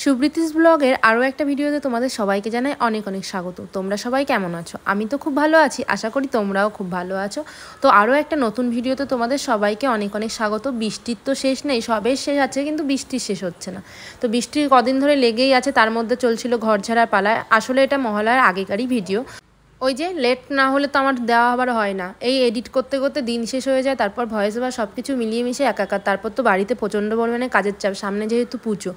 সুব্রীতিস ব্লগের আরও একটা ভিডিওতে তোমাদের সবাইকে জানাই অনেক অনেক স্বাগত। তোমরা সবাই কেমন আছো? আমি তো খুব ভালো আছি, আশা করি তোমরাও খুব ভালো আছো। তো আরও একটা নতুন ভিডিওতে তোমাদের সবাইকে অনেক অনেক স্বাগত। বৃষ্টির তো শেষ নেই, সবের শেষ আছে, কিন্তু বৃষ্টির শেষ হচ্ছে না। তো বৃষ্টি কদিন ধরে লেগেই আছে, তার মধ্যে চলছিল ঘর ঝাড়ার পালায়। আসলে এটা মহালয়ার আগেকারই ভিডিও। ওই যে লেট না হলে তো আমার দেওয়া আবার হয় না, এই এডিট করতে করতে দিন শেষ হয়ে যায়, তারপর ভয়েস ওভার সব কিছু মিলিয়ে মিশে একাকার। তারপর তো বাড়িতে প্রচণ্ড পরিমাণে কাজের চাপ, সামনে যেহেতু পুজো,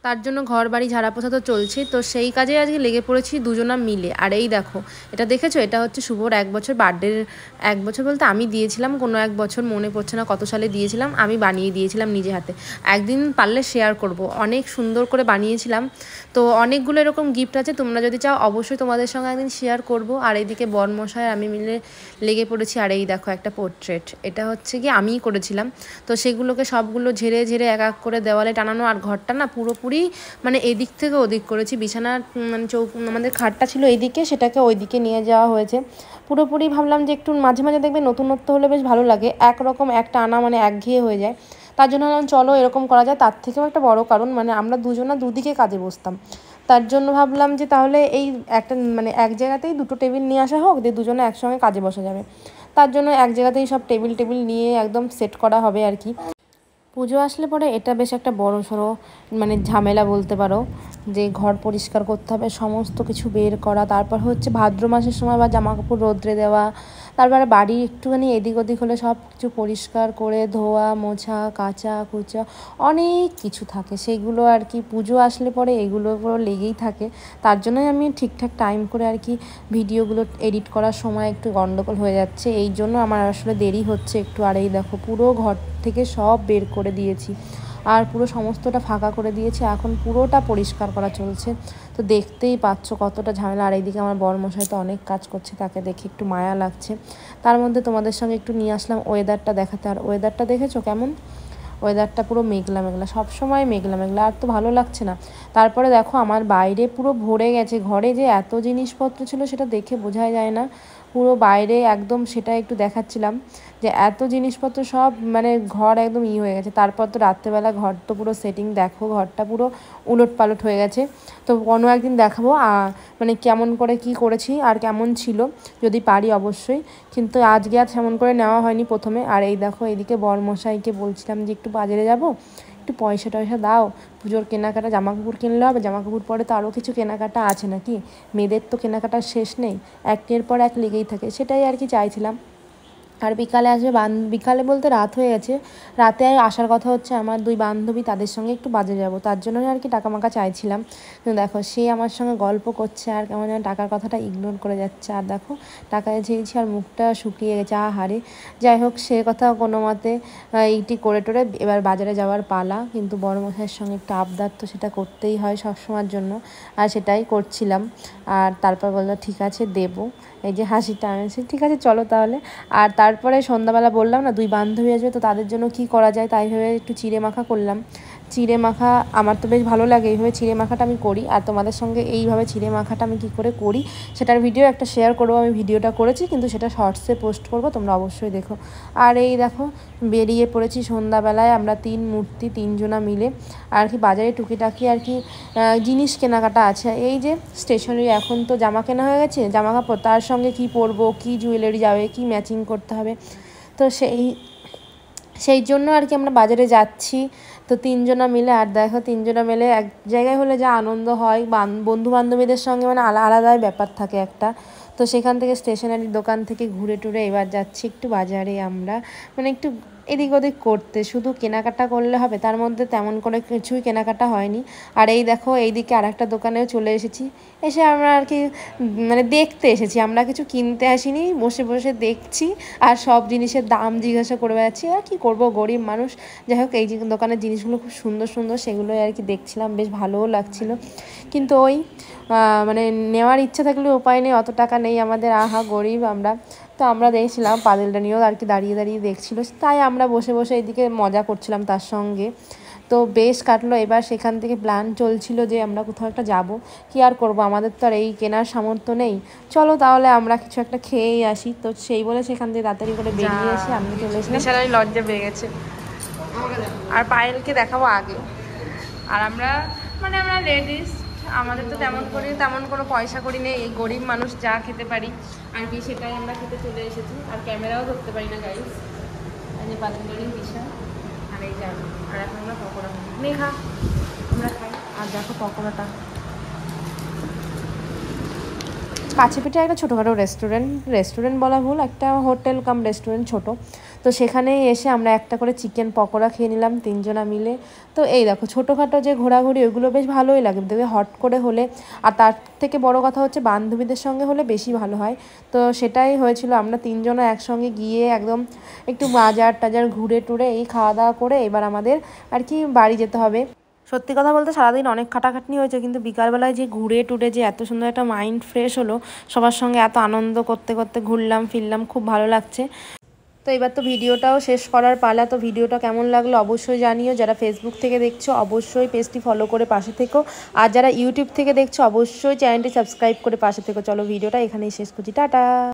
তার জন্য ঘর বাড়ি ঝাড়া পোছা তো চলছে। তো সেই কাজে আজকে লেগে পড়েছি দুজনা মিলে। আর এই দেখো, এটা দেখেছো, এটা হচ্ছে শুভর 1 বছর বার্থডের। 1 বছর বলতে আমি দিয়েছিলাম কোনো এক বছর, মনে পড়ছে না কত সালে দিয়েছিলাম, আমি বানিয়ে দিয়েছিলাম নিজে হাতে। একদিন পারলে শেয়ার করব, অনেক সুন্দর করে বানিয়েছিলাম। তো অনেকগুলো এরকম গিফট আছে, তোমরা যদি চাও অবশ্যই তোমাদের সঙ্গে একদিন শেয়ার করব। আর এইদিকে বরমশাই আমি মিলে লেগে পড়েছি। আর এই দেখো একটা পোর্ট্রেট, এটা হচ্ছে কি আমিই করেছিলাম। তো সেগুলোকে সবগুলো ঝেড়ে ঝেড়ে এক এক করে দেওয়ালে টানানো। আর ঘরটা না পুরোপুরি মানে এদিক থেকে ওদিক করেছি। বিছানার মানে আমাদের খাটটা ছিল এইদিকে, সেটাকে ওইদিকে নিয়ে যাওয়া হয়েছে পুরোপুরি। ভাবলাম যে একটু মাঝে মাঝে দেখবে নতুনত্ব হলে বেশ ভালো লাগে, একরকম একটা আনা মানে একঘেয়ে হয়ে যায়। তার জন্য ভাবলাম চলো এরকম করা যায়। তার থেকেও একটা বড় কারণ, মানে আমরা দুজনা দুদিকে কাজে বসতাম, তার জন্য ভাবলাম যে তাহলে এই একটা মানে এক জায়গাতেই দুটো টেবিল নিয়ে আসা হোক, দিয়ে দুজনে একসঙ্গে কাজে বসা যাবে। তার জন্য এক জায়গাতেই সব টেবিল নিয়ে একদম সেট করা হবে আর কি। পুজো আসলে পরে এটা বেশ একটা বড় সড়ো মানে ঝামেলা বলতে পারো, যে ঘর পরিষ্কার করতে হবে, সমস্ত কিছু বের করা, তারপর হচ্ছে ভাদ্র মাসের সময় বা জামা কাপড় রোদ্রে দেওয়া, তারপরে বাড়ি একটুখানি এদিক ওদিক হলে সব কিছু পরিষ্কার করে ধোয়া মোছা কাচা কুচা অনেক কিছু থাকে, সেইগুলো আর কি পুজো আসলে পরে এগুলো পুরো লেগেই থাকে। তার জন্যই আমি ঠিকঠাক টাইম করে আর কি ভিডিওগুলো এডিট করার সময় একটু গন্ডগোল হয়ে যাচ্ছে, এই জন্য আমার আসলে দেরি হচ্ছে একটু। আর এই দেখো পুরো ঘর থেকে সব বের করে দিয়েছি, আর পুরো সমস্তটা ফাঁকা করে দিয়েছি, এখন পুরোটা পরিষ্কার করা চলছে। তো দেখতেই পাচ্ছ কতটা ঝামেলা। আর এইদিকে আমার বরমশাই তো অনেক কাজ করছে, তাকে দেখে একটু মায়া লাগছে। তার মধ্যে তোমাদের সঙ্গে একটু নিয়ে আসলাম ওয়েদারটা দেখাতে। আর ওয়েদারটা দেখেছো কেমন? ওয়েদারটা পুরো মেঘলা মেঘলা, সবসময় মেঘলা মেঘলা, আর তো ভালো লাগছে না। তারপরে দেখো আমার বাইরে পুরো ভরে গেছে, ঘরে যে এত জিনিসপত্র ছিল সেটা দেখে বোঝাই যায় না। পুরো বাইরে একদম সেটা একটু দেখাচ্ছিলাম যে এত জিনিসপত্র সব মানে ঘর একদম হয়ে গেছে। তারপর তো রাত্রেবেলা ঘর তো পুরো সেটিং, দেখো ঘরটা পুরো উলট পালট হয়ে গেছে। তো কোনো একদিন দেখাবো মানে কেমন করে কি করেছি আর কেমন ছিল, যদি পারি অবশ্যই। কিন্তু আজকে আর তেমন করে নেওয়া হয়নি প্রথমে। আর এই দেখো এইদিকে বরমশাইকে বলছিলাম যে একটু বাজারে যাব, একটু পয়সা টয়সা দাও, পুজোর কেনাকাটা, জামা কাপড় কিনলে হবে, জামা কাপড় পরে তো আরও কিছু কেনাকাটা আছে নাকি, মেয়েদের তো কেনাকাটার শেষ নেই, একের পর এক লেগেই থাকে, সেটাই আর কি চাইছিলাম। আর বিকালে আসবে বিকালে বলতে রাত হয়ে গেছে, রাতে আসার কথা হচ্ছে আমার 2 বান্ধবী, তাদের সঙ্গে একটু বাজারে যাব, তার জন্যই আর কি টাকা মাকা চাইছিলাম। দেখো সে আমার সঙ্গে গল্প করছে আর কেমন যেন টাকার কথাটা ইগনোর করে যাচ্ছে। আর দেখো টাকায় চেয়েছি আর মুখটা শুকিয়ে গেছে, আহারে। যাই হোক, সে কথা কোনো মতে এইটি করে টোরে এবার বাজারে যাওয়ার পালা। কিন্তু বড় মশাইয়ের সঙ্গে একটু আবদার তো সেটা করতেই হয় সবসময়ের জন্য, আর সেটাই করছিলাম। আর তারপর বললো ঠিক আছে দেবো, এই যে হাসিটা আনেছি, ঠিক আছে চলো তাহলে। আর তারপরে সন্ধ্যাবেলা বললাম না 2 বান্ধবী আসবে, তো তাদের জন্য কি করা যায় তাই ভেবে একটু চিড়ে মাখা করলাম। চিড়ে মাখা আমার তো বেশ ভালো লাগে, এইভাবে চিড়ে মাখাটা আমি করি। আর তোমাদের সঙ্গে এইভাবে চিড়ে মাখাটা আমি কী করে করি সেটার ভিডিও একটা শেয়ার করবো। আমি ভিডিওটা করেছি, কিন্তু সেটা শর্টসে পোস্ট করবো, তোমরা অবশ্যই দেখো। আর এই দেখো বেরিয়ে পড়েছি সন্ধ্যাবেলায় আমরা 3 মূর্তি 3 জনা মিলে আর কি বাজারে টুকিটাকি আর কি জিনিস কেনাকাটা আছে। এই যে স্টেশনারি, এখন তো জামা কেনা হয়ে গেছে, জামা কাপড়, তার সঙ্গে কি পরবো, কি জুয়েলারি যাবে, কি ম্যাচিং করতে হবে, তো সেই জন্য আর কি আমরা বাজারে যাচ্ছি। তো 3 জনা মিলে, আর দেখো 3 জনা মিলে এক জায়গায় হলে যা আনন্দ হয়, বন্ধু বান্ধবীদের সঙ্গে মানে আলাদাই ব্যাপার থাকে একটা। তো সেখান থেকে স্টেশনারির দোকান থেকে ঘুরে টুরে এবার যাচ্ছি একটু বাজারে আমরা, মানে একটু এদিক ওদিক করতে। শুধু কেনাকাটা করলে হবে, তার মধ্যে তেমন করে কিছুই কেনাকাটা হয়নি। আর এই দেখো এইদিকে আর একটা দোকানেও চলে এসেছি, এসে আমরা আর কি মানে দেখতে এসেছি, আমরা কিছু কিনতে আসিনি, বসে বসে দেখছি আর সব জিনিসের দাম জিজ্ঞাসা করে বেড়াচ্ছি। আর কি করব, গরিব মানুষ। যাই হোক, এই দোকানের জিনিসগুলো খুব সুন্দর সুন্দর, সেগুলোই আর কি দেখছিলাম, বেশ ভালোও লাগছিল। কিন্তু ওই মানে নেওয়ার ইচ্ছা থাকলে উপায় নেই, অত টাকা নেই আমাদের, আহা গরিব আমরা। তো আমরা দেখছিলাম পাদেলটা নিয়েও আর কি দাঁড়িয়ে দাঁড়িয়ে দেখছিল, তাই আমরা বসে বসে এদিকে মজা করছিলাম তার সঙ্গে। তো বেশ কাটলো। এবার সেখান থেকে প্ল্যান চলছিল যে আমরা কোথাও একটা যাব, কি আর করব, আমাদের তো আর এই কেনার সামর্থ্য নেই, চলো তাহলে আমরা কিছু একটা খেয়েই আসি। তো সেই বলে সেখান থেকে তাড়াতাড়ি করে বেরিয়ে এসে আমি চলে এসেছি, বিশালাই লজ্জা পেয়ে গেছে। আর পায়েলকে দেখাবো আগে। আর আমরা মানে আমরা লেডিস, আমাদের তো তেমন কোনো পয়সা করি নেই, এই গরিব মানুষ যা খেতে পারি আর কি সেটাই আমরা খেতে চলে এসেছি। আর ক্যামেরাও ধরতে পারি না গাইস। এই যে পাতঞ্জলি দিশা আর এই যে আর এখন আমরা পকোড়া মেঘা আমরা খাই। আর দেখো পকোড়াটা কাছে পিঠে একটা ছোটোখাটো রেস্টুরেন্ট বলা ভুল, একটা হোটেল কাম রেস্টুরেন্ট ছোট। তো সেখানে এসে আমরা একটা করে চিকেন পকোড়া খেয়ে নিলাম 3 জনা মিলে। তো এই দেখো ছোটোখাটো যে ঘোরাঘুরি ওইগুলো বেশ ভালোই লাগে দেখবে হট করে হলে। আর তার থেকে বড় কথা হচ্ছে বান্ধবীদের সঙ্গে হলে বেশি ভালো হয়। তো সেটাই হয়েছিল, আমরা 3 জনা একসঙ্গে গিয়ে একদম একটু বাজার টাজার ঘুরে টুরে এই খাওয়া দাওয়া করে এবার আমাদের আর কি বাড়ি যেতে হবে। সত্যি কথা বলতে সারাদিন অনেক খাটাখাটনি হয়েছে, কিন্তু বিকালবেলায় যে ঘুরে টুরে যে এত সুন্দর একটা মাইন্ড ফ্রেশ হলো, সবার সঙ্গে এত আনন্দ করতে করতে ঘুরলাম ফিরলাম, খুব ভালো লাগছে। তো এবার তো ভিডিওটাও শেষ করার পালা। তো ভিডিওটা কেমন লাগলো অবশ্যই জানিও। যারা ফেসবুক থেকে দেখছো অবশ্যই পেজটি ফলো করে পাশে থেকো, আর যারা ইউটিউব থেকে দেখছো অবশ্যই চ্যানেলটি সাবস্ক্রাইব করে পাশে থেকো। চলো ভিডিওটা এখানেই শেষ করছি, টাটা।